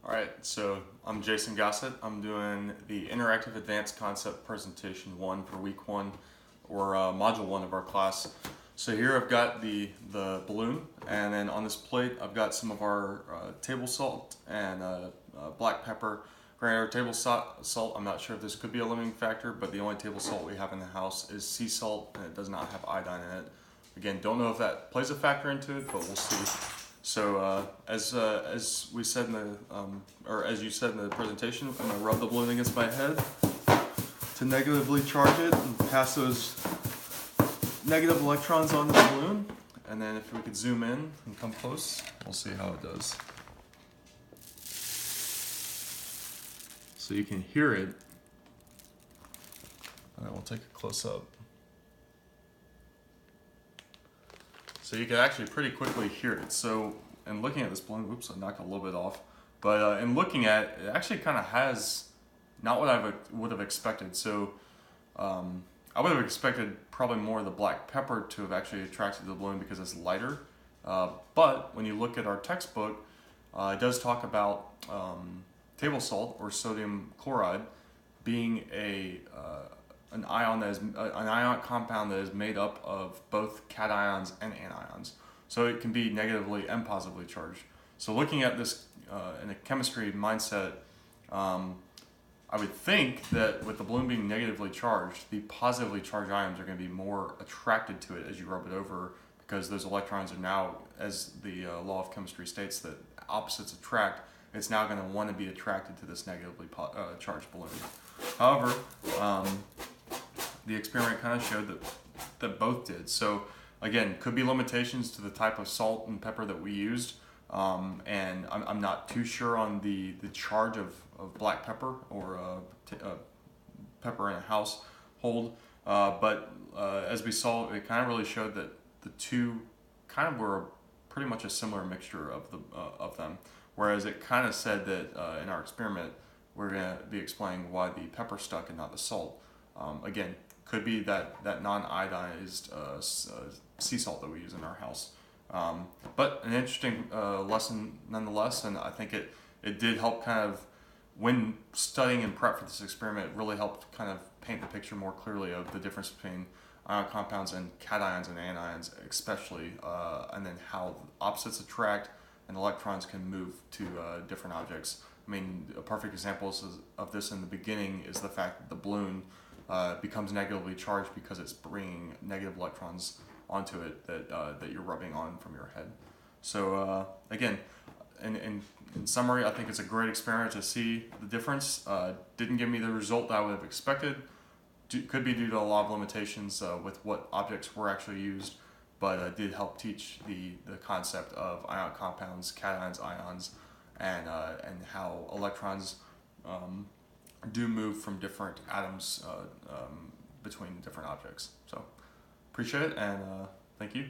Alright, so I'm Jason Gossett. I'm doing the Interactive Advanced Concept Presentation 1 for Week 1, or Module 1 of our class. So here I've got the balloon, and then on this plate I've got some of our table salt and black pepper. Granted, our table salt, I'm not sure if this could be a limiting factor, but the only table salt we have in the house is sea salt, and it does not have iodine in it. Again, don't know if that plays a factor into it, but we'll see. So as we said in the or as you said in the presentation, I'm gonna rub the balloon against my head to negatively charge it and pass those negative electrons onto the balloon. And then if we could zoom in and come close, we'll see how it does. So you can hear it, and then we'll take a close up. So you can actually pretty quickly hear it. So in looking at this balloon, whoops, I knocked a little bit off. But in looking at it, it actually kind of has not what I would have expected. So I would have expected probably more of the black pepper to have actually attracted the balloon because it's lighter. But when you look at our textbook, it does talk about table salt or sodium chloride being an ionic compound that is made up of both cations and anions. So it can be negatively and positively charged. So looking at this in a chemistry mindset, I would think that with the balloon being negatively charged, the positively charged ions are going to be more attracted to it as you rub it over, because those electrons are now, as the law of chemistry states, that opposites attract. It's now going to want to be attracted to this negatively charged balloon. However, the experiment kind of showed that both did. So again, could be limitations to the type of salt and pepper that we used, and I'm not too sure on the charge of black pepper or pepper in a household, but as we saw, it kind of really showed that the two kind of were pretty much a similar mixture of them. Whereas it kind of said that in our experiment, we're going to be explaining why the pepper stuck and not the salt. Again, could be that non-iodized sea salt that we use in our house. But an interesting lesson nonetheless, and I think it did help kind of, when studying and prep for this experiment, it really helped kind of paint the picture more clearly of the difference between ion compounds and cations and anions especially, and then how opposites attract and electrons can move to different objects. I mean, a perfect example of this in the beginning is the fact that the balloon becomes negatively charged because it's bringing negative electrons onto it that you're rubbing on from your head. So again, in summary, I think it's a great experiment to see the difference. Didn't give me the result that I would have expected. Could be due to a lot of limitations with what objects were actually used, but did help teach the concept of ion compounds, cations, ions, and how electrons do move from different atoms between different objects. So appreciate it, and thank you.